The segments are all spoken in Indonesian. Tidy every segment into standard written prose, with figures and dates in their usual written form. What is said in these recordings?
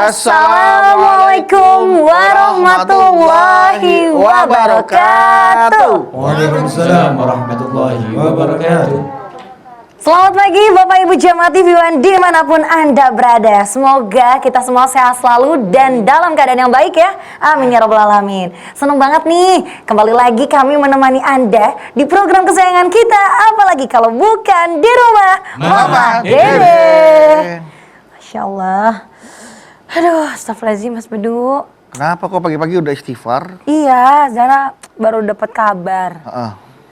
Assalamualaikum warahmatullahi wabarakatuh. Waalaikumsalam warahmatullahi wabarakatuh. Selamat pagi Bapak Ibu Jamaah TV1 dimanapun Anda berada. Semoga kita semua sehat selalu dan dalam keadaan yang baik ya. Amin ya rabbal alamin. Senang banget nih kembali lagi kami menemani Anda di program kesayangan kita. Apalagi kalau bukan di rumah Mama Dede. Masya Allah. Aduh, astagfirullahaladzim Mas Bedu. Kenapa kok pagi-pagi udah istighfar? Iya, Zara baru dapat kabar.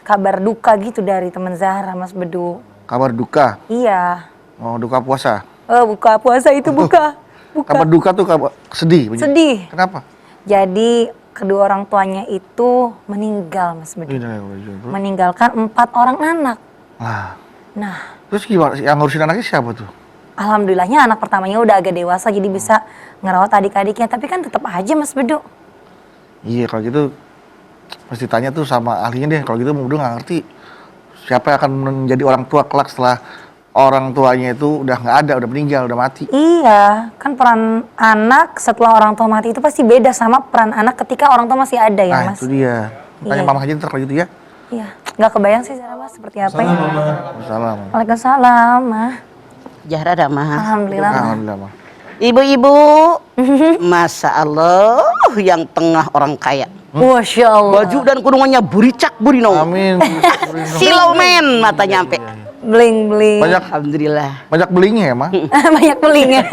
Kabar duka gitu dari teman Zara, Mas Bedu. Kabar duka? Iya. Oh, duka puasa? Buka puasa itu buka. Kabar duka tuh kabar sedih? Sedih. Kenapa? Jadi kedua orang tuanya itu meninggal, Mas Bedu. Meninggalkan 4 orang anak. Nah. Terus gimana? Yang ngurusin anaknya siapa tuh? Alhamdulillahnya anak pertamanya udah agak dewasa jadi bisa ngerawat adik-adiknya. Tapi kan tetap aja Mas Bedu. Iya kalau gitu pasti tanya tuh sama ahlinya deh. Kalau gitu Bedu nggak ngerti siapa yang akan menjadi orang tua kelak setelah orang tuanya itu udah nggak ada, udah meninggal, udah mati. Iya, kan peran anak setelah orang tua mati itu pasti beda sama peran anak ketika orang tua masih ada ya Mas. Nah itu dia. Tanya Mama aja ntar kalau gitu ya. Iya, nggak kebayang sih Zara Mas seperti apa ya. Waalaikumsalam. Waalaikumsalam Mah. Zahra dah Mah. Alhamdulillah. Alhamdulillah Mah. Ibu-ibu, Masya Allah yang tengah orang kaya. Masya Allah. Baju dan kurungannya buricak burinong. Amin. Silau men matanya sampai. Bling-bling. Alhamdulillah. Banyak belingnya ya Mah? Banyak belingnya.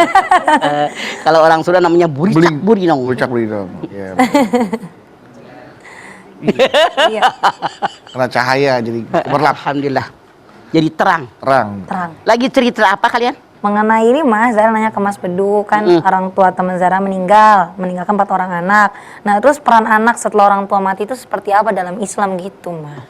Kalau orang Sunda namanya buricak burinong. Buricak burinong. Iya. Iya. Kena cahaya jadi gemerlap. Alhamdulillah. Jadi terang. Terang. Lagi cerita apa kalian? Mengenai ini Mas, Zara nanya ke Mas Bedu, kan orang tua teman Zara meninggalkan 4 orang anak. Nah terus peran anak setelah orang tua mati itu seperti apa dalam Islam gitu Mas?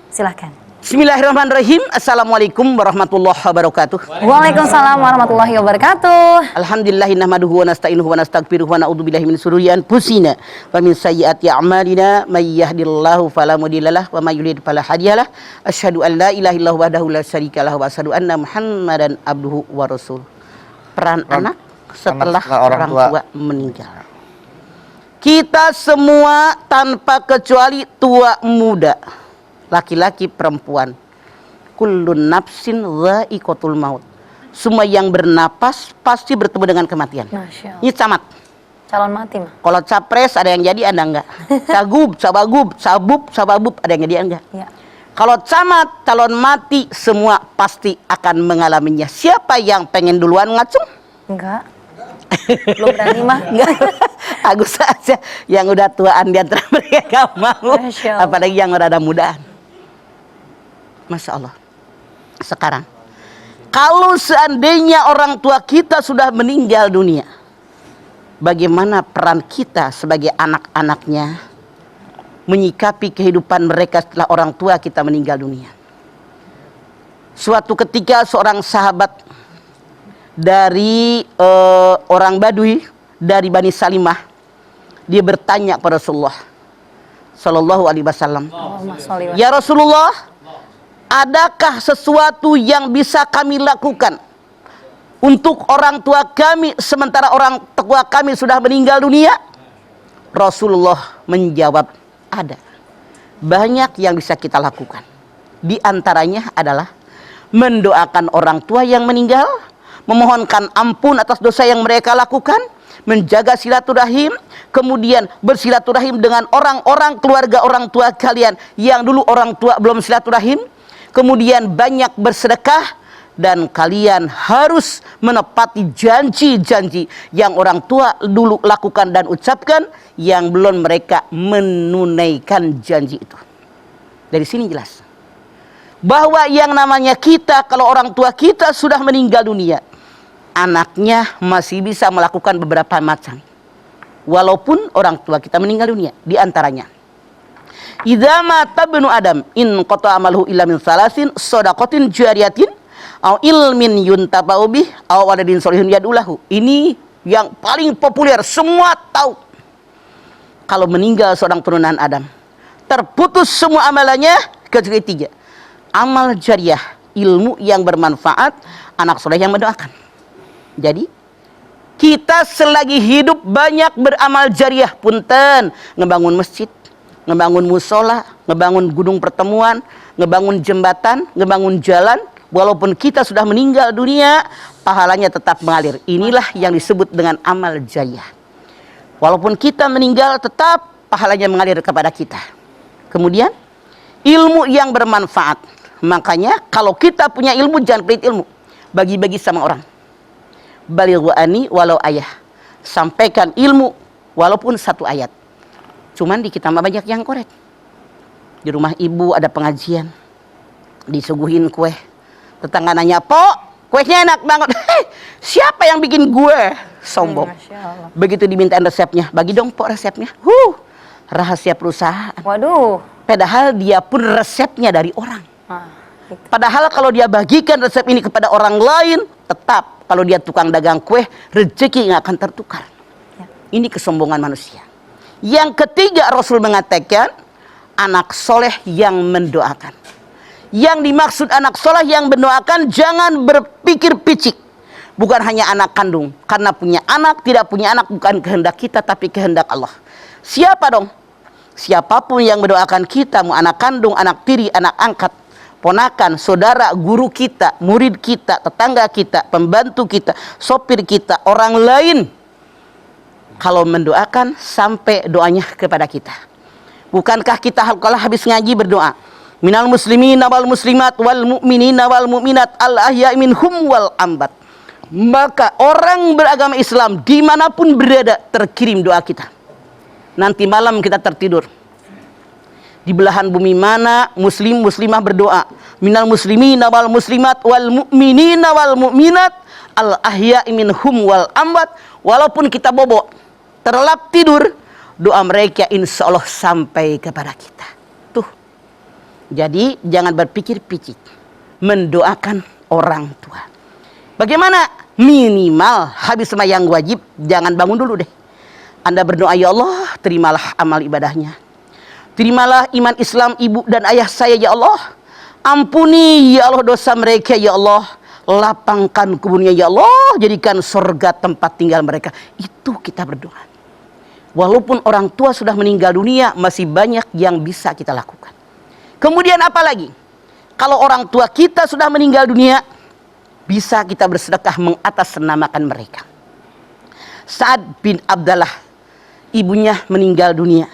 Silahkan. Bismillahirrahmanirrahim. Assalamualaikum warahmatullahi wabarakatuh. Waalaikumsalam warahmatullahi wabarakatuh. Alhamdulillah nahmaduhu wa nasta'inuhu wa nastaghfiruhu wa na'udzu billahi min shururi anfusina wa min sayyiati a'malina may yahdihillahu fala mudhillalah wa may yudhlil fala hadiyalah. Asyhadu an la ilaha illallah wahdahu la syarikalah wa asyhadu anna Muhammadan abduhu wa rasul. Peran anak setelah orang tua meninggal. Kita semua tanpa kecuali tua muda, laki-laki perempuan, kullun nafsin dha'iqatul maut. Semua yang bernapas pasti bertemu dengan kematian. Ini camat. Calon mati mah. Kalau capres ada yang jadi, ada enggak? Cagub, cabagub, sababub ada yang jadi, enggak? Ya. Kalau camat, calon mati, semua pasti akan mengalaminya. Siapa yang pengen duluan ngacung? Enggak. Belum berani mah. Enggak. Agus saja yang udah tuaan di antara mereka mau. Apalagi yang rada mudaan. Masya Allah. Sekarang, kalau seandainya orang tua kita sudah meninggal dunia, bagaimana peran kita sebagai anak-anaknya menyikapi kehidupan mereka setelah orang tua kita meninggal dunia? Suatu ketika seorang sahabat dari orang Badui dari Bani Salimah, dia bertanya kepada Rasulullah Sallallahu Alaihi Wasallam, ya Rasulullah, adakah sesuatu yang bisa kami lakukan untuk orang tua kami sementara orang tua kami sudah meninggal dunia? Rasulullah menjawab, ada. Banyak yang bisa kita lakukan. Di antaranya adalah mendoakan orang tua yang meninggal, memohonkan ampun atas dosa yang mereka lakukan, menjaga silaturahim, kemudian bersilaturahim dengan orang-orang keluarga orang tua kalian yang dulu orang tua belum silaturahim, kemudian banyak bersedekah, dan kalian harus menepati janji-janji yang orang tua dulu lakukan dan ucapkan yang belum mereka menunaikan janji itu. Dari sini jelas bahwa yang namanya kita, kalau orang tua kita sudah meninggal dunia, anaknya masih bisa melakukan beberapa macam walaupun orang tua kita meninggal dunia. Di antaranya, idza mata ibnu adam in qata amaluhu illa min salasin shadaqatin jariyatin aw ilmin yuntafa'u bih aw waladin sholihin yad'ulahu. Ini yang paling populer, semua tahu. Kalau meninggal seorang turunan Adam, terputus semua amalannya kecuali 3. Amal jariah, ilmu yang bermanfaat, anak soleh yang mendoakan. Jadi Kita selagi hidup banyak beramal jariah, punten, ngebangun masjid, ngebangun musola, ngebangun gunung pertemuan, ngebangun jembatan, ngebangun jalan. Walaupun kita sudah meninggal dunia, pahalanya tetap mengalir. Inilah yang disebut dengan amal jariah. Walaupun kita meninggal, tetap pahalanya mengalir kepada kita. Kemudian ilmu yang bermanfaat. Makanya kalau kita punya ilmu, jangan pelit ilmu, bagi-bagi sama orang. Balighu ani walau ayah, sampaikan ilmu walaupun satu ayat. Cuman di kita mah banyak yang korek. Di rumah ibu ada pengajian, disuguhin kue, tetangga nanya, "Pok, kuenya enak banget." Siapa yang bikin gue? Sombong. Begitu dimintain resepnya, bagi dong Pok resepnya. Rahasia perusahaan. Waduh. Padahal dia pun resepnya dari orang. Padahal kalau dia bagikan resep ini kepada orang lain, tetap kalau dia tukang dagang kue, rezeki nggak akan tertukar. Ini kesombongan manusia. Yang ketiga, Rasul mengatakan anak soleh yang mendoakan. Yang dimaksud anak soleh yang mendoakan, jangan berpikir picik. Bukan hanya anak kandung, karena punya anak, tidak punya anak bukan kehendak kita, tapi kehendak Allah. Siapa dong? Siapapun yang mendoakan kita, mau anak kandung, anak tiri, anak angkat, ponakan, saudara, guru kita, murid kita, tetangga kita, pembantu kita, sopir kita, orang lain, kalau mendoakan sampai doanya kepada kita. Bukankah kita kalau habis ngaji berdoa, minal muslimin wal muslimat wal mu'minin wal mu'minat al ahya'i minhum wal ambat. Maka orang beragama Islam dimanapun berada terkirim doa kita. Nanti malam kita tertidur, di belahan bumi mana muslim muslimah berdoa, minal muslimin wal muslimat wal mu'minin wal mu'minat al ahya'i minhum wal ambat. Walaupun kita bobo, terlelap tidur, doa mereka insya Allah sampai kepada kita. Tuh. Jadi jangan berpikir picik, mendoakan orang tua. Bagaimana? Minimal habis sembahyang wajib jangan bangun dulu deh. Anda berdoa, ya Allah, terimalah amal ibadahnya. Terimalah iman Islam ibu dan ayah saya, ya Allah. Ampuni ya Allah dosa mereka, ya Allah. Lapangkan kuburnya, ya Allah. Jadikan surga tempat tinggal mereka. Itu kita berdoa. Walaupun orang tua sudah meninggal dunia, masih banyak yang bisa kita lakukan. Kemudian apa lagi? Kalau orang tua kita sudah meninggal dunia, bisa kita bersedekah mengatasnamakan mereka. Sa'ad bin Abdallah, ibunya meninggal dunia,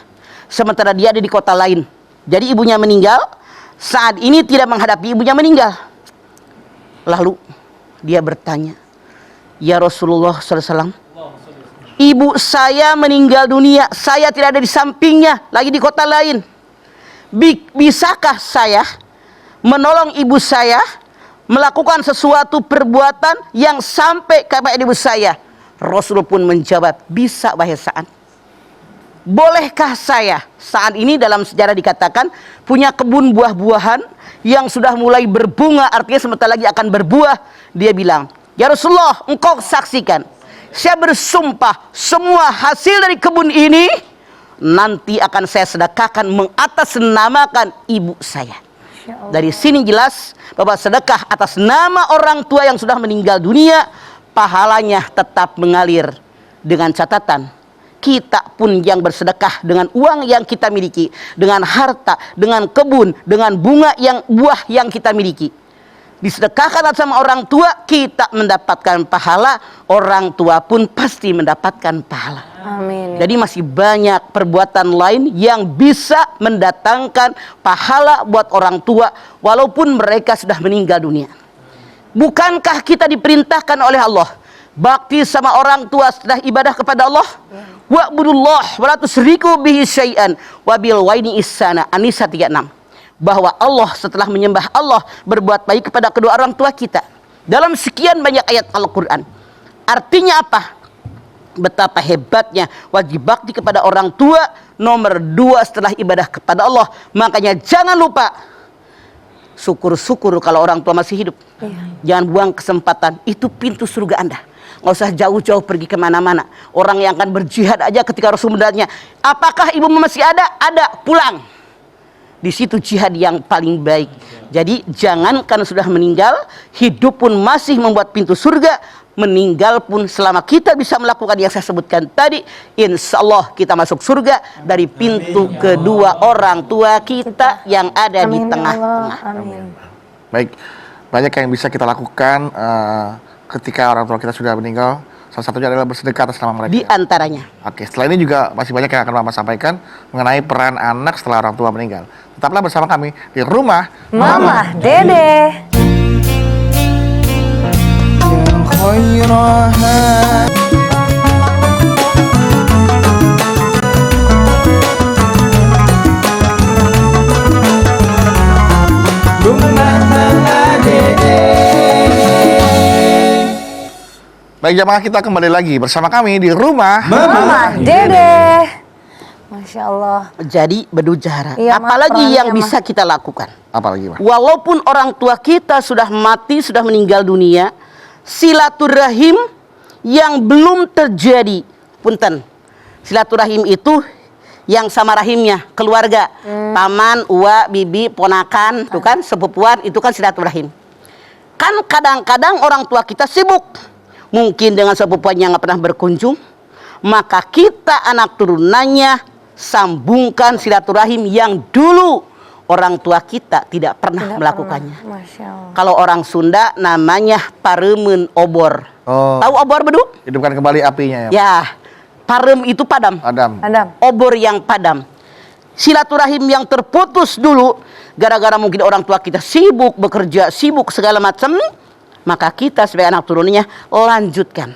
sementara dia ada di kota lain. Jadi ibunya meninggal, saat ini tidak menghadapi ibunya meninggal. Lalu dia bertanya, ya Rasulullah SAW, ibu saya meninggal dunia, saya tidak ada di sampingnya, lagi di kota lain. Bisakah saya menolong ibu saya, melakukan sesuatu perbuatan yang sampai kepada ibu saya? Rasul pun menjawab, bisa wahai Sa'ad. Bolehkah saya, saat ini dalam sejarah dikatakan punya kebun buah-buahan yang sudah mulai berbunga, artinya sebentar lagi akan berbuah. Dia bilang, ya Rasulullah, engkau saksikan, saya bersumpah semua hasil dari kebun ini nanti akan saya sedekahkan mengatasnamakan ibu saya. Dari sini jelas bahwa sedekah atas nama orang tua yang sudah meninggal dunia, pahalanya tetap mengalir. Dengan catatan, kita pun yang bersedekah dengan uang yang kita miliki, dengan harta, dengan kebun, dengan buah yang kita miliki, disedekahkan sama orang tua, kita mendapatkan pahala, orang tua pun pasti mendapatkan pahala. Amin. Jadi masih banyak perbuatan lain yang bisa mendatangkan pahala buat orang tua walaupun mereka sudah meninggal dunia. Bukankah kita diperintahkan oleh Allah bakti sama orang tua setelah ibadah kepada Allah? Wa'budullah wa la tusyriku bihi syai'an wa bil walidayni ihsana. An-Nisa 36. Bahwa Allah setelah menyembah Allah berbuat baik kepada kedua orang tua kita dalam sekian banyak ayat Al-Quran. Artinya apa? Betapa hebatnya wajib bakti kepada orang tua nomor 2 setelah ibadah kepada Allah. Makanya jangan lupa syukur-syukur kalau orang tua masih hidup. Jangan buang kesempatan, itu pintu surga Anda. Nggak usah jauh-jauh pergi kemana-mana. Orang yang akan berjihad aja ketika Rasul mendatanya, apakah ibu masih ada? Ada, pulang. Di situ jihad yang paling baik. Jadi jangankan sudah meninggal, hidup pun masih membuat pintu surga, meninggal pun selama kita bisa melakukan yang saya sebutkan tadi, insya Allah kita masuk surga dari pintu kedua orang tua kita yang ada di Amin, ya tengah-tengah. Allah. Amin. Baik, banyak yang bisa kita lakukan ketika orang tua kita sudah meninggal. Salah satunya adalah bersedekah atas nama mereka. Di antaranya. Oke, setelah ini juga masih banyak yang akan Mama sampaikan mengenai peran anak setelah orang tua meninggal. Tetaplah bersama kami di Rumah Mama Dede. Rumah Mama Dede. Baik jamaah, kita kembali lagi bersama kami di Rumah Mama Dede. Masya Allah. Jadi berdujara. Iya, Ma, Apalagi perannya, yang Ma. bisa kita lakukan. Apalagi, Ma? Walaupun orang tua kita sudah mati, sudah meninggal dunia, silaturahim yang belum terjadi. Punten. Silaturahim itu yang sama rahimnya, keluarga. Paman, uwa, bibi, ponakan, itu kan sepupuan, itu kan silaturahim. Kan kadang-kadang orang tua kita sibuk. Mungkin dengan sepupuannya nggak pernah berkunjung. Maka kita anak turunannya sambungkan silaturahim yang dulu orang tua kita tidak pernah melakukannya. Masya Allah. Kalau orang Sunda namanya paremen obor. Oh, Tahu obor bedu? hidupkan kembali apinya ya. Ya, parem itu padam. Adam. Adam. Obor yang padam. Silaturahim yang terputus dulu gara-gara mungkin orang tua kita sibuk bekerja, sibuk segala macam, maka kita sebagai anak turunnya lanjutkan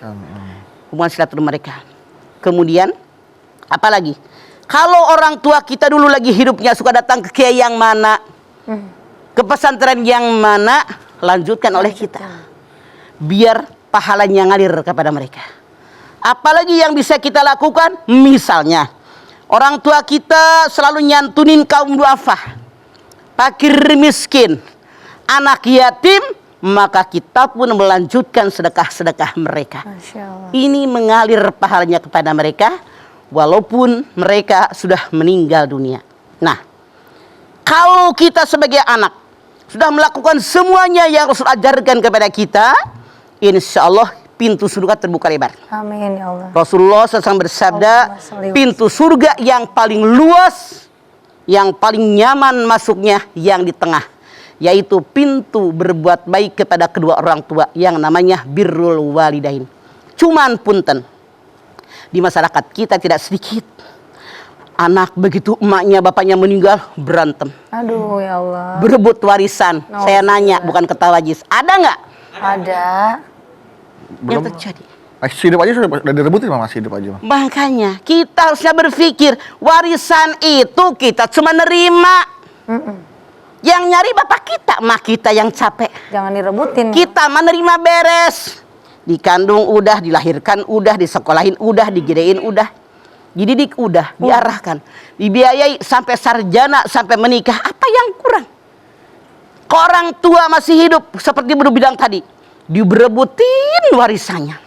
hubungan silaturahim mereka. Kemudian apalagi? Kalau orang tua kita dulu lagi hidupnya suka datang ke kiai yang mana, ke pesantren yang mana, lanjutkan oleh kita. Biar pahalanya ngalir kepada mereka. Apalagi yang bisa kita lakukan, misalnya orang tua kita selalu nyantunin kaum duafa, fakir miskin, anak yatim, maka kita pun melanjutkan sedekah-sedekah mereka. Masya Allah. Ini mengalir pahalanya kepada mereka walaupun mereka sudah meninggal dunia. Nah, kalau kita sebagai anak sudah melakukan semuanya yang Rasul ajarkan kepada kita, insya Allah pintu surga terbuka lebar. Amin ya Allah. Rasulullah SAW bersabda, pintu surga yang paling luas, yang paling nyaman masuknya yang di tengah, yaitu pintu berbuat baik kepada kedua orang tua yang namanya birrul walidain. Cuman punten, di masyarakat kita tidak sedikit anak begitu emaknya bapaknya meninggal berantem, Aduh ya Allah. berebut warisan. Saya nanya, bukan ketawa Jis, ada nggak Ada. yang terjadi? Masih hidup aja sudah direbutin, Mama. Masih hidup aja, Ma. Makanya kita harusnya berpikir warisan itu kita cuma nerima. Yang nyari bapak kita, mak kita yang capek. Jangan direbutin. Kita menerima beres. Dikandung udah, dilahirkan udah, disekolahin udah, digedein udah, dididik udah, diarahkan, dibiayai sampai sarjana, sampai menikah. Apa yang kurang? Kok orang tua masih hidup seperti Bedu bilang tadi, diberebutin warisannya.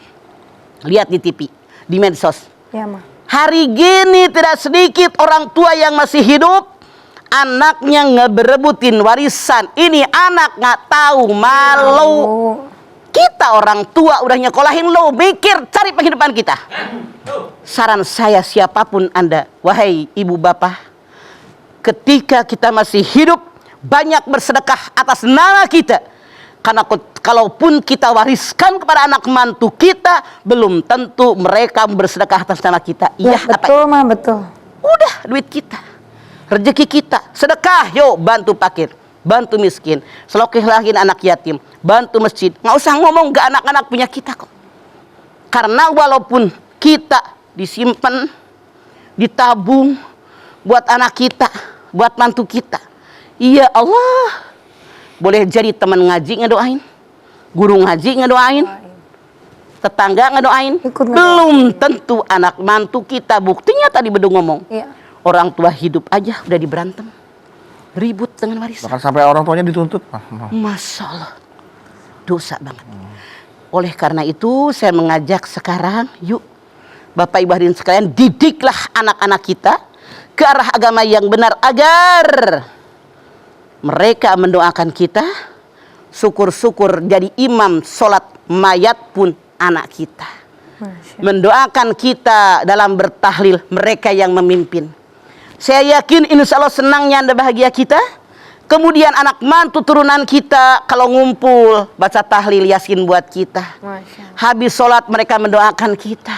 Lihat di TV, di medsos. Ya, Ma. Hari gini tidak sedikit orang tua yang masih hidup, anaknya ngeberebutin warisan. Ini anak nggak tahu malu. Kita orang tua udah nyekolahin lo, mikir cari penghidupan kita. Saran saya siapapun Anda, wahai ibu bapak, ketika kita masih hidup, banyak bersedekah atas nama kita. Karena kalaupun kita wariskan kepada anak mantu kita, belum tentu mereka bersedekah atas nama kita. Ya, Iya, betul, Ma, betul. udah duit kita, rezeki kita, sedekah, yuk bantu fakir, bantu miskin, selokin anak yatim, bantu masjid. Nggak usah ngomong ke anak-anak punya kita kok. Karena walaupun kita disimpan, ditabung buat anak kita, buat mantu kita, iya Allah, boleh jadi teman ngaji ngedoain, guru ngaji ngedoain, tetangga ngedoain, Ikut ngedoain. belum tentu anak mantu kita. Buktinya tadi Bedu ngomong, Iya. orang tua hidup aja udah diberantem, ribut dengan warisan. Bahkan sampai orang tuanya dituntut, Ma. Masya Allah, dosa banget. Oleh karena itu saya mengajak sekarang, yuk Bapak Ibu hadirin sekalian, didiklah anak-anak kita ke arah agama yang benar agar Mereka mendoakan kita, syukur-syukur jadi imam sholat mayat pun anak kita. Mendoakan kita dalam bertahlil, mereka yang memimpin. Saya yakin insya Allah senangnya dan bahagia kita. Kemudian anak mantu turunan kita kalau ngumpul baca tahlil yasin buat kita. Habis sholat mereka mendoakan kita.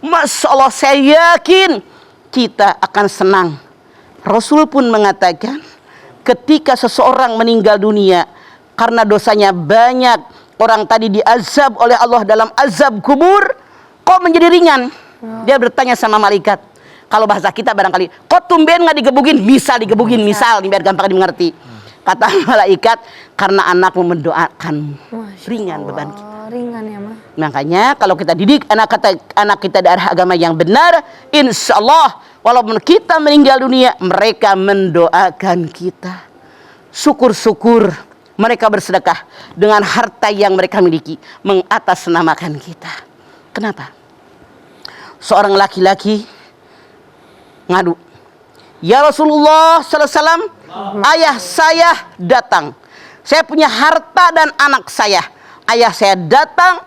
Masya Allah, saya yakin kita akan senang. Rasul pun mengatakan, ketika seseorang meninggal dunia karena dosanya banyak, orang tadi diazab oleh Allah dalam azab kubur, kok menjadi ringan? Dia bertanya sama malaikat. Kalau bahasa kita barangkali, kok tumben nggak digebugin? Misal digebugin, misal biar gampang dimengerti. Kata malaikat, karena anakmu mendoakanmu. Ringan beban kita. Ringan ya, Ma. Makanya kalau kita didik anak kita dari arah agama yang benar, insya Allah walaupun kita meninggal dunia, mereka mendoakan kita. Syukur-syukur mereka bersedekah dengan harta yang mereka miliki, mengatasnamakan kita. Kenapa? Seorang laki-laki ngadu, ya Rasulullah sallallahu alaihi wasallam, ayah saya datang, saya punya harta dan anak saya. Ayah saya datang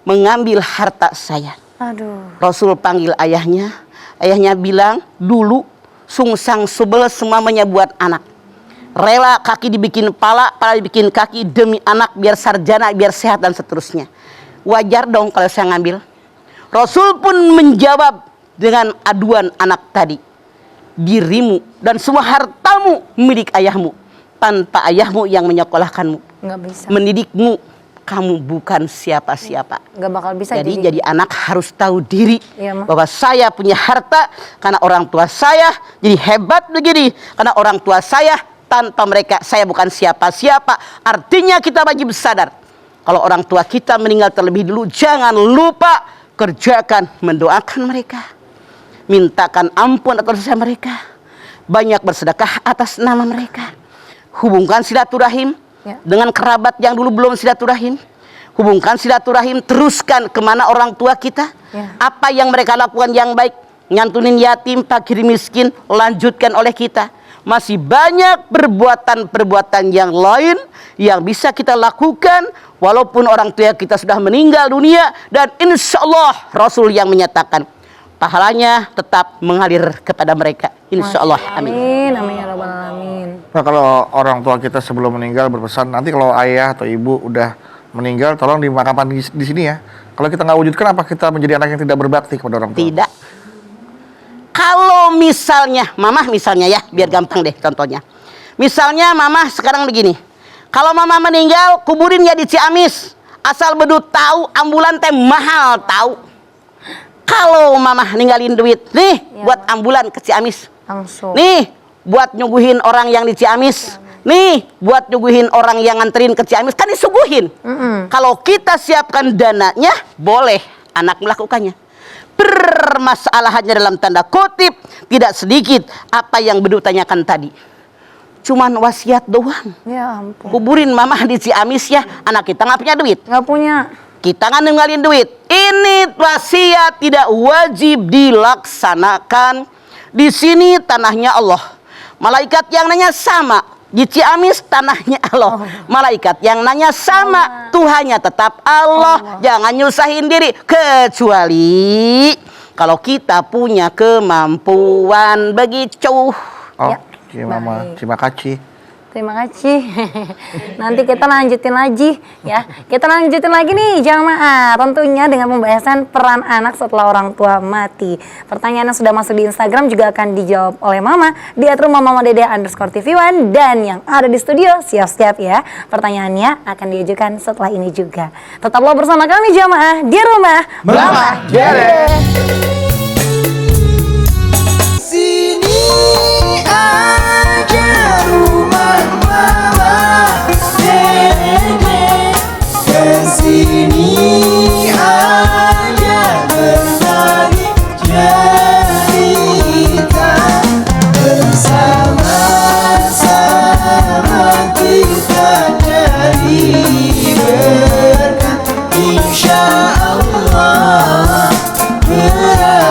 mengambil harta saya. Aduh. Rasul panggil ayahnya. Ayahnya bilang, dulu sungsang sebel semuanya buat anak. Rela kaki dibikin pala dibikin kaki demi anak, biar sarjana, biar sehat dan seterusnya. Wajar dong kalau saya ngambil. Rasul pun menjawab dengan aduan anak tadi. Dirimu dan semua hartamu milik ayahmu. Tanpa ayahmu yang menyekolahkanmu, Nggak bisa. mendidikmu, kamu bukan siapa-siapa. Nggak bakal bisa. Jadi anak harus tahu diri, Iya, Ma. bahwa saya punya harta karena orang tua saya. Jadi hebat begini karena orang tua saya, tanpa mereka saya bukan siapa-siapa. Artinya kita wajib sadar, kalau orang tua kita meninggal terlebih dulu, jangan lupa kerjakan mendoakan mereka, mintakan ampun atas dosa mereka, banyak bersedekah atas nama mereka, hubungkan silaturahim dengan kerabat yang dulu belum silaturahim. Hubungkan silaturahim, teruskan kemana orang tua kita. Apa yang mereka lakukan yang baik, nyantunin yatim, fakir miskin, lanjutkan oleh kita. Masih banyak perbuatan-perbuatan yang lain yang bisa kita lakukan walaupun orang tua kita sudah meninggal dunia. Dan insya Allah Rasul yang menyatakan pahalanya tetap mengalir kepada mereka, insya Allah. Amin. Amin ya rabbal alamin. Nah, kalau orang tua kita sebelum meninggal berpesan, nanti kalau ayah atau ibu udah meninggal, tolong dimakamkan di sini ya. Kalau kita nggak wujudkan, apa kita menjadi anak yang tidak berbakti kepada orang tua? Tidak. Kalau misalnya, mamah misalnya ya, biar gampang deh contohnya. Misalnya mamah sekarang begini, kalau mamah meninggal, kuburin ya di Ciamis. Asal bedut tahu, ambulan teh mahal tahu. Kalau mamah ninggalin duit, nih Ya, buat ambulan ke Ciamis. Langsung. Nih buat nyuguhin orang yang di Ciamis. Nih buat nyuguhin orang yang nganterin ke Ciamis, kan disuguhin. Kalau kita siapkan dananya, boleh anak melakukannya. Permasalahannya dalam tanda kutip, tidak sedikit apa yang Bedu tanyakan tadi. Cuman wasiat doang. Ya ampun. Kuburin mamah di Ciamis ya, anak kita nggak punya duit. Nggak punya. Kita nggak ninggalin duit. Ini wasiat tidak wajib dilaksanakan. Di sini tanahnya Allah. Malaikat yang nanya sama. Di Ciamis tanahnya Allah. Malaikat yang nanya sama. Tuhannya tetap Allah. Jangan nyusahin diri. Kecuali kalau kita punya kemampuan begitu. Oke, Mama. Baik. Terima kasih. Terima kasih. Nanti kita lanjutin lagi ya. Kita lanjutin lagi nih jamaah. Tentunya dengan pembahasan peran anak setelah orang tua mati. Pertanyaan yang sudah masuk di Instagram juga akan dijawab oleh Mama di @rumahmamadede_tv1 dan yang ada di studio siap-siap ya. Pertanyaannya akan diajukan setelah ini juga. Tetaplah bersama kami jamaah di rumah Mama Dede. Sini aja rumah Mama Dede. Kesini aja berbagi cerita. Bersama-sama kita jadi berkat. Insya Allah berani.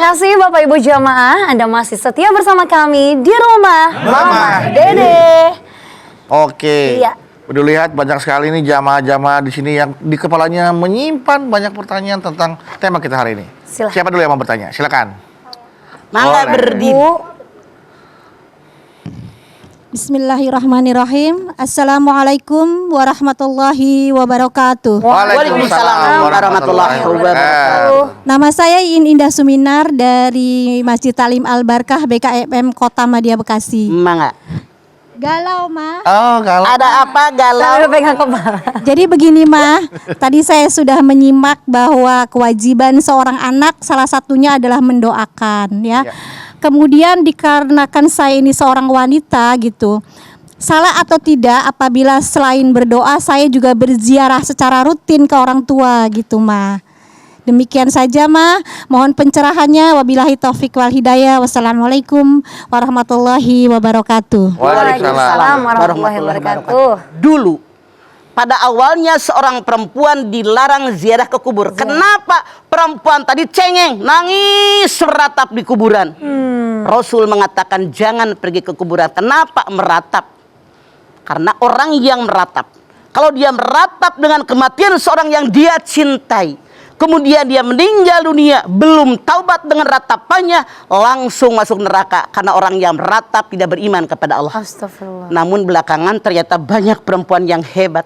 kasih Bapak Ibu jamaah, Anda masih setia bersama kami di rumah Mama Dede. Oke. Iya. Udah lihat banyak sekali nih jamaah-jamaah di sini yang di kepalanya menyimpan banyak pertanyaan tentang tema kita hari ini. Silahkan. Siapa dulu yang mau bertanya? Silakan. Mangga Boleh. berdiri. Bu, Bismillahirrahmanirrahim. Assalamualaikum warahmatullahi wabarakatuh. Waalaikumsalam warahmatullahi wabarakatuh. Nama saya Indah Suminar dari Masjid Talim Al Barkah BKMM Kota Madia Bekasi. Mangga. Galau, Ma. Oh, kalau Ada apa galau? sambil pegang kepala. Jadi begini, Ma. Tadi saya sudah menyimak bahwa kewajiban seorang anak salah satunya adalah mendoakan, ya. Iya. Kemudian dikarenakan saya ini seorang wanita gitu. Salah atau tidak apabila selain berdoa saya juga berziarah secara rutin ke orang tua gitu, Ma. Demikian saja, Ma. Mohon pencerahannya. Wabillahi taufik wal hidayah. Wassalamualaikum warahmatullahi wabarakatuh. Waalaikumsalam warahmatullahi wabarakatuh. Dulu pada awalnya seorang perempuan dilarang ziarah ke kubur. Kenapa perempuan tadi cengeng, nangis meratap di kuburan? Rasul mengatakan jangan pergi ke kuburan. Kenapa meratap? Karena orang yang meratap, kalau dia meratap dengan kematian seorang yang dia cintai, kemudian dia meninggal dunia belum taubat dengan ratapannya, langsung masuk neraka. Karena orang yang meratap tidak beriman kepada Allah. Astagfirullah. Namun belakangan ternyata banyak perempuan yang hebat.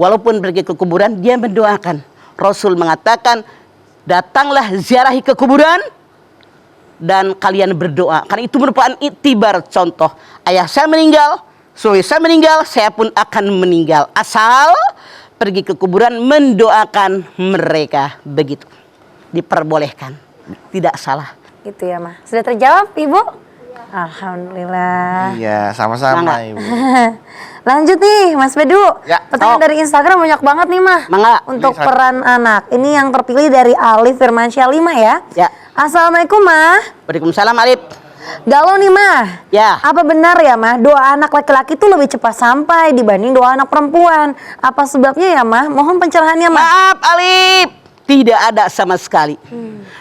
Walaupun pergi ke kuburan, dia mendoakan. Rasul mengatakan, datanglah ziarahi ke kuburan dan kalian berdoa. Karena itu merupakan iktibar, contoh. Ayah saya meninggal, suami saya meninggal, saya pun akan meninggal. Asal pergi ke kuburan mendoakan mereka. Begitu. Diperbolehkan. Tidak salah. Gitu ya, Ma. Sudah terjawab, Ibu? Alhamdulillah. Iya, sama-sama Mangga. Ibu. Lanjut nih, Mas Bedu. Ya, Pertanyaan sok. dari Instagram banyak banget nih, Mah. Mangga. Untuk Ini peran anak. Ini yang terpilih dari Alif Firmansyah 5 ya. Ya. Assalamualaikum, Mah. Waalaikumsalam, Alif. Galau nih, Mah. Ya. Apa benar ya, Mah, doa anak laki-laki itu lebih cepat sampai dibanding doa anak perempuan? Apa sebabnya ya, Mah? Mohon pencerahannya, Mah. Maaf, Alif. Tidak ada sama sekali.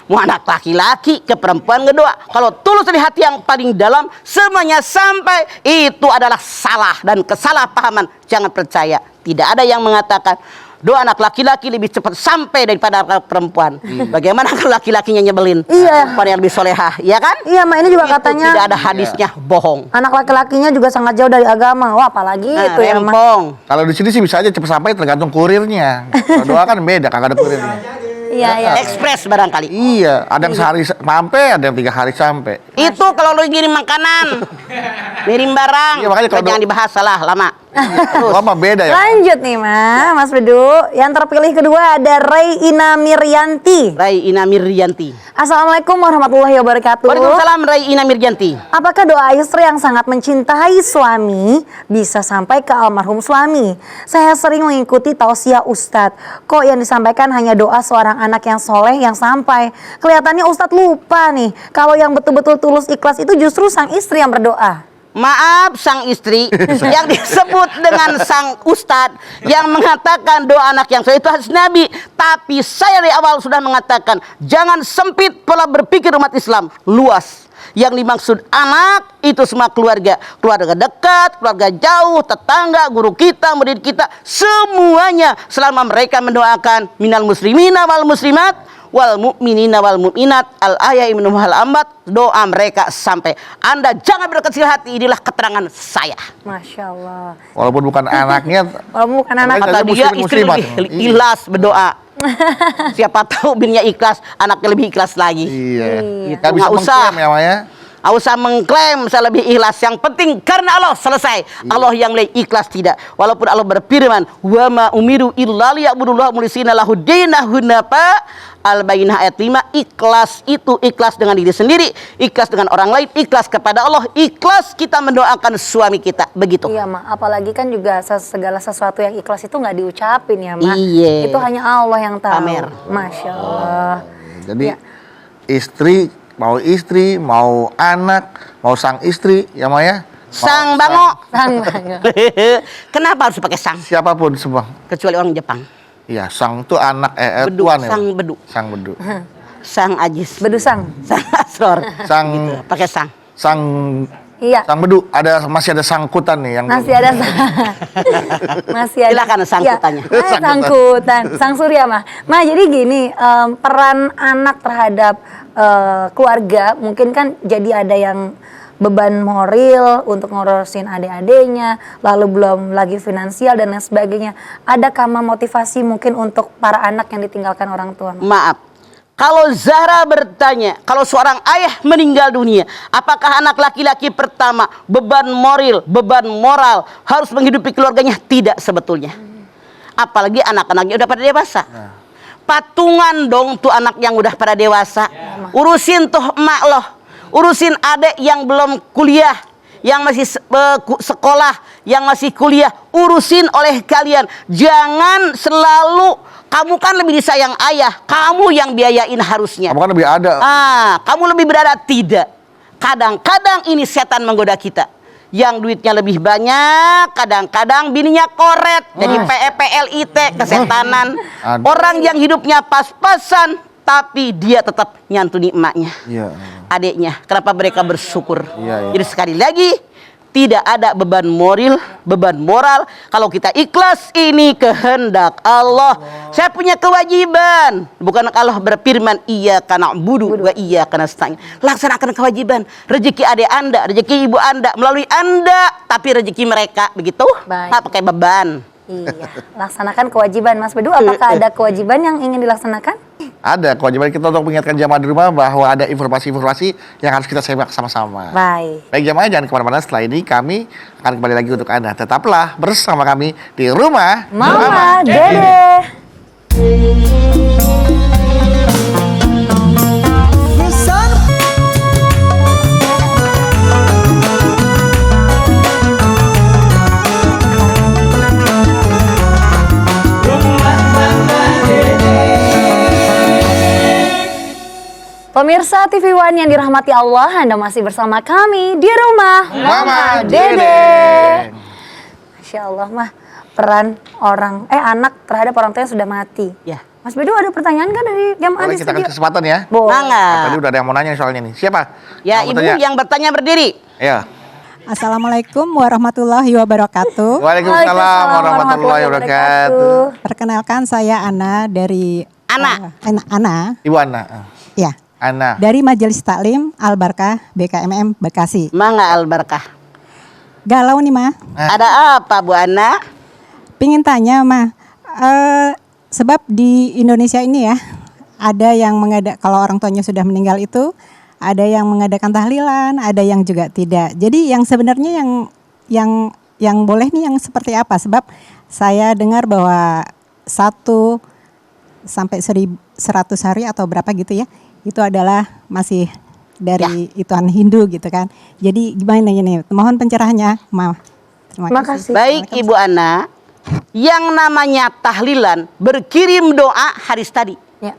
Mau anak laki-laki ke perempuan ngedoa. Kalau tulus dari hati yang paling dalam, semuanya sampai. Itu adalah salah dan kesalahpahaman. Jangan percaya. Tidak ada yang mengatakan doa anak laki-laki lebih cepat sampai daripada perempuan. Bagaimana kalau laki-lakinya nyebelin? Iya. Perempuan yang lebih solehah, ya kan? Iya, Mah, ini juga Itu katanya tidak ada hadisnya, bohong. anak laki-lakinya juga sangat jauh dari agama. Wah, apalagi Nah, itu ya, Mah. rempong. Kalau di sini sih bisa aja cepat sampai tergantung kurirnya. Kalau doa kan beda, kagak ada kurirnya. Iya, iya. Ekspres barangkali. Iya, ada yang sehari sampai, ada yang 3 hari sampai. Itu kalau lu ngirim makanan, ngirim barang, Iya, makanya kalau jangan dibahas salah lama. Doa mah beda ya. Lanjut nih, Ma, Mas Bedu. Yang terpilih kedua ada Ina Miryanti. Rai Ina Miryanti. Assalamualaikum warahmatullahi wabarakatuh. Waalaikumsalam Rai Ina Miryanti. Apakah doa istri yang sangat mencintai suami bisa sampai ke almarhum suami? Saya sering mengikuti tausiah Ustadz. Kok yang disampaikan hanya doa seorang anak yang soleh yang sampai? Kelihatannya Ustadz lupa nih. Kalau yang betul-betul tulus ikhlas itu justru sang istri yang berdoa. Maaf sang istri yang disebut dengan sang ustadz yang mengatakan doa anak yang soleh itu hadis Nabi. Tapi saya dari awal sudah mengatakan jangan sempit pola berpikir umat Islam, luas. Yang dimaksud anak itu semua keluarga, keluarga dekat, keluarga jauh, tetangga, guru kita, murid kita, semuanya selama mereka mendoakan minal muslimina wal muslimat wal mu'minina wal mu'minat al ayai minhum hal ambat, doa mereka sampai. Anda jangan berkecil hati, inilah keterangan saya. Masya Allah. Walaupun bukan anaknya, Kalau bukan anak, Tapi Kata Muslim, dia istri muslimat. lebih ikhlas berdoa. Siapa tahu binnya ikhlas, anaknya lebih ikhlas lagi. iya. Iya. Nggak bisa Nggak usah. mengklaim ya, Maya. Nggak usah mengklaim saya lebih ikhlas. Yang penting karena Allah selesai. Allah yang lebih ikhlas tidak. Walaupun Allah berfirman, wa ma umiru illa liya'budullaha mukhlishina lahu dinahu hunafa. Al-Bayyinah ayat 5. Ikhlas itu ikhlas dengan diri sendiri, ikhlas dengan orang lain, ikhlas kepada Allah, ikhlas kita mendoakan suami kita. Begitu. iya, Ma. Apalagi kan juga segala sesuatu yang ikhlas itu nggak diucapin ya, Ma. Iya. Itu hanya Allah yang tahu. Pamer. Masya Allah. Jadi Ya. istri, mau anak, mau sang istri, ya Maya. Sang bango. Sang banget. Kenapa harus pakai sang? Siapapun semua. Kecuali orang Jepang. Iya, sang itu anak Bedu, tuan ya. sang bedu. Sang bedu. Sang Ajis. Bedusang. Sang Asror. Sang Pakai sang. sang Iya. sang bedu masih ada sangkutan nih yang Masih ada masih ada. Silakan sangkutannya. Iya. Sangkutan. Sang Surya mah. Mah jadi gini, peran anak terhadap keluarga mungkin kan jadi ada yang beban moral untuk ngurusin adik-adiknya, lalu belum lagi finansial dan lain sebagainya. Adakah motivasi mungkin untuk para anak yang ditinggalkan orang tua? Maaf, kalau Zahra bertanya, kalau seorang ayah meninggal dunia, apakah anak laki-laki pertama beban moral harus menghidupi keluarganya? Tidak sebetulnya. Apalagi anak-anaknya udah pada dewasa. Patungan dong tuh anak yang udah pada dewasa. Urusin tuh emak loh. Urusin adik yang belum kuliah, yang masih sekolah, yang masih kuliah, urusin oleh kalian. Jangan selalu, kamu kan lebih disayang ayah, kamu yang biayain harusnya. kamu kan lebih ada. Kamu lebih berada, tidak. Kadang-kadang ini setan menggoda kita. Yang duitnya lebih banyak, kadang-kadang bininya koret, jadi PEPLIT, kesetanan. Orang yang hidupnya pas-pasan, tapi dia tetap nyantuni emaknya, adiknya. Kenapa mereka bersyukur? Jadi sekali lagi, tidak ada beban moral. Kalau kita ikhlas, ini kehendak Allah. Saya punya kewajiban. Bukan Allah berfirman, iyyaka na'budu wa iyyaka nasta'in. Laksanakan kewajiban. Rezeki adik Anda, rezeki ibu Anda, melalui Anda, tapi rezeki mereka. Begitu? Nggak pakai beban. Iya, laksanakan kewajiban. Mas Bedu, apakah ada kewajiban yang ingin dilaksanakan? Ada kewajiban kita untuk mengingatkan jamaah di rumah bahwa ada informasi-informasi yang harus kita simak sama-sama. Baik jamaah, jangan kemana-mana. Setelah ini kami akan kembali lagi untuk Anda. Tetaplah bersama kami di Rumah Mama Dede. Pemirsa TV One yang dirahmati Allah, Anda masih bersama kami di Rumah Mama Dede. Masya Allah mah, peran anak terhadap orang tua yang sudah mati. Ya. Mas Bedu, ada pertanyaan kan dari jamaah Boleh di kita studio? kasih kesempatan ya. Mangga. Tadi udah ada yang mau nanya soalnya nih. Siapa? Ya, Mau ibu bertanya? yang bertanya berdiri. Ya. Assalamualaikum warahmatullahi wabarakatuh. Waalaikumsalam warahmatullahi wabarakatuh. Perkenalkan saya Ana dari Ana. Ibu Ana. Ya. Ana. Dari Majelis Taklim Al Barkah BKMM Bekasi. Mangga Al-Barkah. Galau nih, Ma. Ada apa Bu Ana? Pingin tanya, Ma. Sebab di Indonesia ini ya, ada yang kalau orang tuanya sudah meninggal itu, ada yang mengadakan tahlilan, ada yang juga tidak. Jadi yang sebenarnya yang boleh nih yang seperti apa? Sebab saya dengar bahwa 1 sampai 100 hari atau berapa gitu ya, itu adalah masih dari ituan Hindu gitu kan. Jadi gimana ini? Mohon pencerahannya, Ma. Terima kasih. Baik Ibu Ana, yang namanya tahlilan berkirim doa hadis tadi. Ya.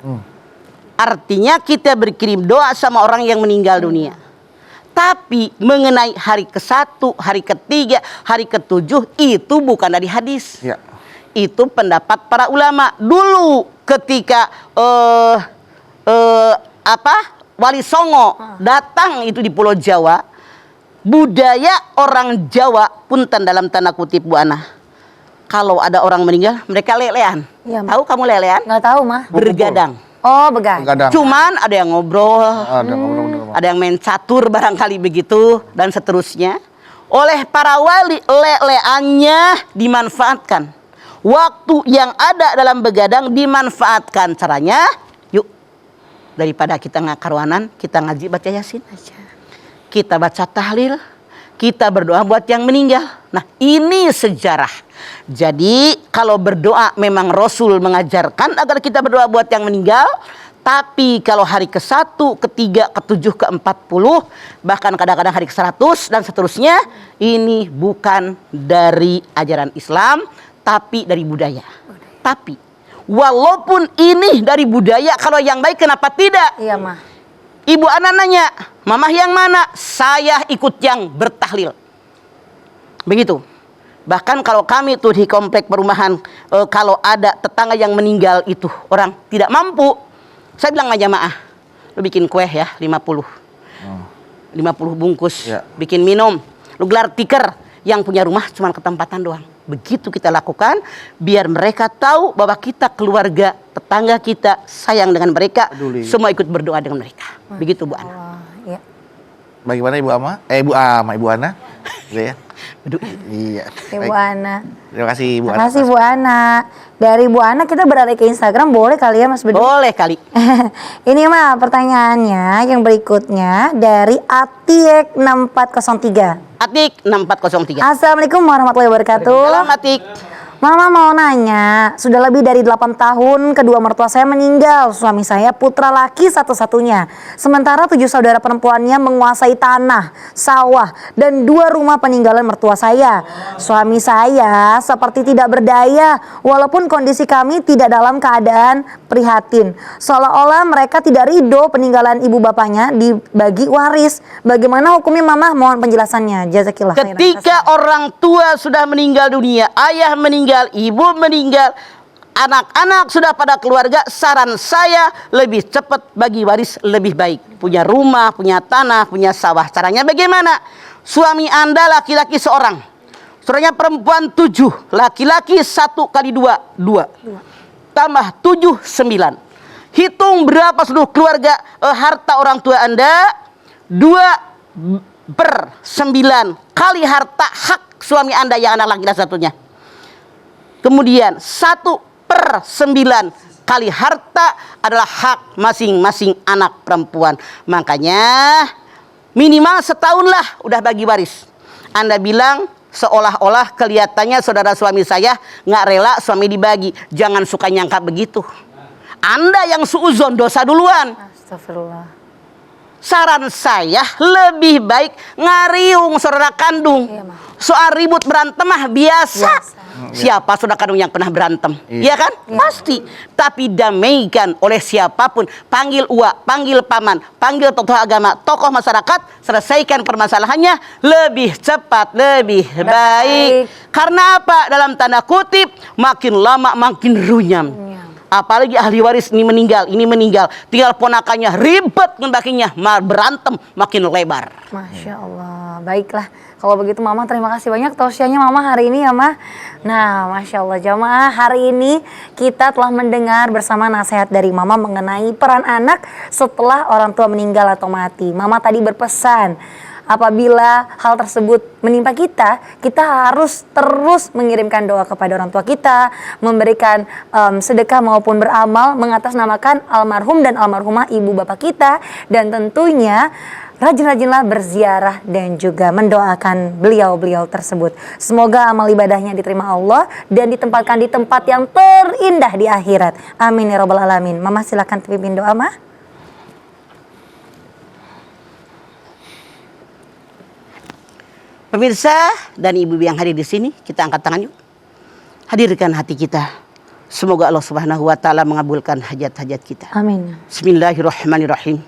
Artinya kita berkirim doa sama orang yang meninggal dunia. Tapi mengenai hari ke-1, hari ke-3, hari ke-7 itu bukan dari hadis. Ya. Itu pendapat para ulama. Dulu ketika Wali Songo datang itu di Pulau Jawa, budaya orang Jawa punten dalam tanda kutip Bu Ana. Kalau ada orang meninggal, mereka lelean. Iya, Tahu kamu lelean? Nggak tahu mah. Bergadang. Oh, begadang. Begadang. Cuman ada yang ngobrol, Ada ngobrol-ngobrol. ada yang main catur barangkali begitu dan seterusnya. Oleh para wali leleannya dimanfaatkan. Waktu yang ada dalam begadang dimanfaatkan. Caranya, yuk daripada kita ngakaruanan, kita ngaji baca Yasin. Kita baca tahlil, kita berdoa buat yang meninggal. Nah, ini sejarah. Jadi kalau berdoa memang Rasul mengajarkan agar kita berdoa buat yang meninggal. Tapi kalau hari ke-1, ke-3, ke-7, ke-40, bahkan kadang-kadang hari ke-100 dan seterusnya, ini bukan dari ajaran Islam, tapi dari budaya. Tapi walaupun ini dari budaya, kalau yang baik kenapa tidak? Iya mah. Ibu Ana nanya, Mamah yang mana? Saya ikut yang bertahlil. Begitu. Bahkan kalau kami tuh di komplek perumahan, kalau ada tetangga yang meninggal itu orang tidak mampu, saya bilang sama jamaah, lu bikin kue ya 50 bungkus, Ya. bikin minum, lu gelar tikar, yang punya rumah cuma ketempatan doang. Begitu kita lakukan, biar mereka tahu bahwa kita keluarga, tetangga kita sayang dengan mereka, Peduli. semua ikut berdoa dengan mereka. Begitu Bu Ana. Wah, ya. Bagaimana Ibu Ama? Ibu Ama, Ibu Ana? Gitu ya. Aduh. Iya. Ibu Baik. Ana. Terima kasih Ibu Terima Ana. kasih Bu Ana. Dari Bu Ana kita beralih ke Instagram, boleh kali ya Mas Bedu? Boleh kali. Ini mah pertanyaannya yang berikutnya dari Atiek 6403. Atik 6403. Assalamualaikum warahmatullahi wabarakatuh. Salam Atik. Mama mau nanya, sudah lebih dari 8 tahun kedua mertua saya meninggal. Suami saya putra laki satu-satunya. Sementara 7 saudara perempuannya menguasai tanah, sawah, dan 2 rumah peninggalan mertua saya. Suami saya seperti tidak berdaya, walaupun kondisi kami tidak dalam keadaan prihatin. Seolah-olah mereka tidak ridho peninggalan ibu bapaknya dibagi waris. Bagaimana hukumnya Mama? Mohon penjelasannya. Jazakillah khairan. Ketika orang tua sudah meninggal dunia, ayah meninggal, ibu meninggal, anak-anak sudah pada keluarga, saran saya lebih cepat bagi waris lebih baik. Punya rumah, punya tanah, punya sawah. Caranya bagaimana? Suami Anda laki-laki seorang, saudaranya perempuan 7, laki-laki 1 kali 2, 2. Tambah 7, 9. Hitung berapa seluruh keluarga harta orang tua Anda, 2/9 kali harta hak suami Anda yang anak laki-laki satunya. Kemudian 1/9 kali harta adalah hak masing-masing anak perempuan. Makanya minimal setahun lah udah bagi waris. Anda bilang seolah-olah kelihatannya saudara suami saya nggak rela suami dibagi. Jangan suka nyangka begitu. Anda yang suuzon dosa duluan. Astagfirullah. Saran saya lebih baik ngariung saudara kandung. Iya, Ma. Soal ribut berantem mah biasa. Siapa saudara kandung yang pernah berantem? Iya kan? Pasti. Tapi damaikan oleh siapapun. Panggil uak, panggil paman, panggil tokoh agama, tokoh masyarakat. Selesaikan permasalahannya lebih cepat, lebih baik. Karena apa? Dalam tanda kutip, makin lama makin runyam. Apalagi ahli waris ini meninggal, tinggal ponakannya ribet membaginya, berantem makin lebar. Masya Allah, baiklah. Kalau begitu Mama terima kasih banyak tausiahnya Mama hari ini ya Ma. Nah Masya Allah jamaah, hari ini kita telah mendengar bersama nasihat dari Mama mengenai peran anak setelah orang tua meninggal atau mati. Mama tadi berpesan, apabila hal tersebut menimpa kita, kita harus terus mengirimkan doa kepada orang tua kita, memberikan sedekah maupun beramal, mengatasnamakan almarhum dan almarhumah ibu bapak kita, dan tentunya rajin-rajinlah berziarah dan juga mendoakan beliau-beliau tersebut. Semoga amal ibadahnya diterima Allah dan ditempatkan di tempat yang terindah di akhirat. Amin ya rabbal alamin. Mama silakan pimpin doa Ma. Pemirsa dan ibu-ibu yang hadir di sini, kita angkat tangan yuk. Hadirkan hati kita. Semoga Allah Subhanahu wa taala mengabulkan hajat-hajat kita. Amin. Bismillahirrahmanirrahim.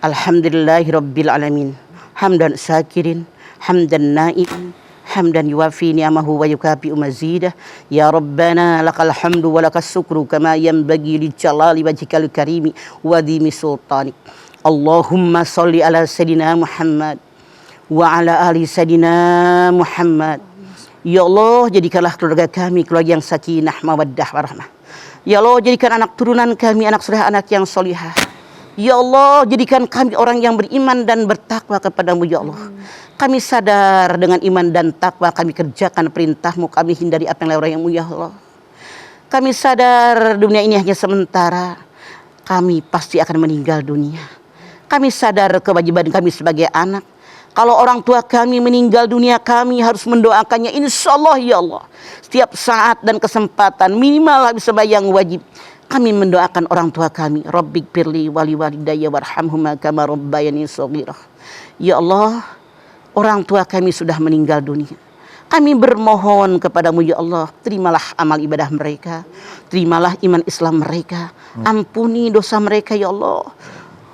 Alhamdulillahirabbil alamin. Hamdan syakirin, hamdan na'imin, hamdan yuwafi ni'amahu wa yukafi'u mazidah. Ya Rabbana lakal hamdu wa lakas syukru kama yanbaghi li jalali wajhikal karimi wa dhimi sultanik. Allahumma shalli ala sayidina Muhammad wa ala ali sayidina Muhammad. Ya Allah, jadikanlah keluarga kami keluarga yang sakinah mawaddah warahmah. Ya Allah, jadikan anak turunan kami anak soleh, anak yang solihah. Ya Allah, jadikan kami orang yang beriman dan bertakwa kepadamu ya Allah. Kami sadar dengan iman dan takwa kami kerjakan perintahmu, kami hindari apa yang laranganmu ya Allah. Kami sadar dunia ini hanya sementara, kami pasti akan meninggal dunia. Kami sadar kewajiban kami sebagai anak. Kalau orang tua kami meninggal dunia, kami harus mendoakannya insya Allah ya Allah. Setiap saat dan kesempatan minimal habis sembahyang wajib. Kami mendoakan orang tua kami. Rabbik firli wali walidayya warhamhuma kama rabbayani shaghira. Ya Allah, orang tua kami sudah meninggal dunia. Kami bermohon kepadamu ya Allah, terimalah amal ibadah mereka. Terimalah iman Islam mereka. Ampuni dosa mereka ya Allah.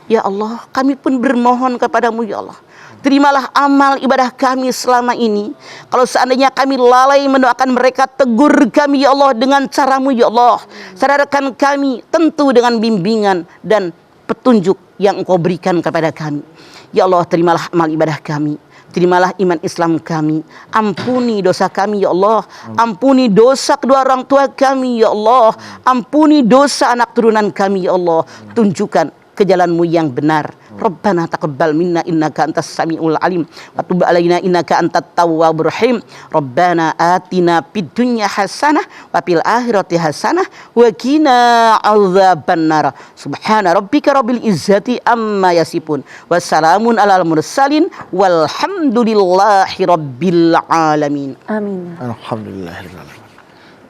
Ya Allah, kami pun bermohon kepadamu ya Allah. Terimalah amal ibadah kami selama ini. Kalau seandainya kami lalai mendoakan mereka, tegur kami ya Allah dengan caramu ya Allah. Sadarkan kami tentu dengan bimbingan dan petunjuk yang Engkau berikan kepada kami. Ya Allah, terimalah amal ibadah kami. Terimalah iman Islam kami. Ampuni dosa kami ya Allah. Ampuni dosa kedua orang tua kami ya Allah. Ampuni dosa anak turunan kami ya Allah. Tunjukkan ke jalan-Mu yang benar. Rabbana taqabbal minna innaka antas samiul alim wa tub alaina innaka antat tawwabur rahim. Rabbana atina fid dunya hasanah wa fil akhirati hasanah wa qina adzabannar. Subhana rabbika rabbil izzati amma yasifun. Wassalamun alal mursalin walhamdulillahi rabbil alamin. Amin. Alhamdulillah.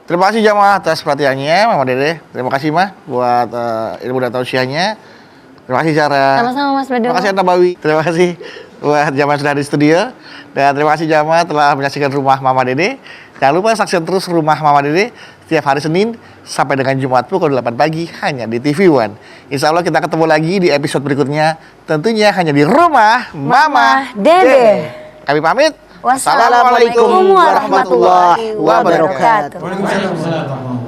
Terima kasih jamaah atas perhatiannya, Mama Dede. Terima kasih Mah buat ilmu dan tausiahnya. Terima kasih Sarah. Sama-sama Mas Bado. Terima kasih Nabawi. Terima kasih buat jamaah sudah di studio. Dan terima kasih jamaah telah menyaksikan Rumah Mama Dede. Jangan lupa saksikan terus Rumah Mama Dede setiap hari Senin sampai dengan Jumat pukul 8 pagi hanya di TV One. Insya Allah kita ketemu lagi di episode berikutnya. Tentunya hanya di Rumah Mama Dede. Kami pamit. Wassalamualaikum warahmatullahi wabarakatuh. Waalaikumsalam warahmatullahi wabarakatuh.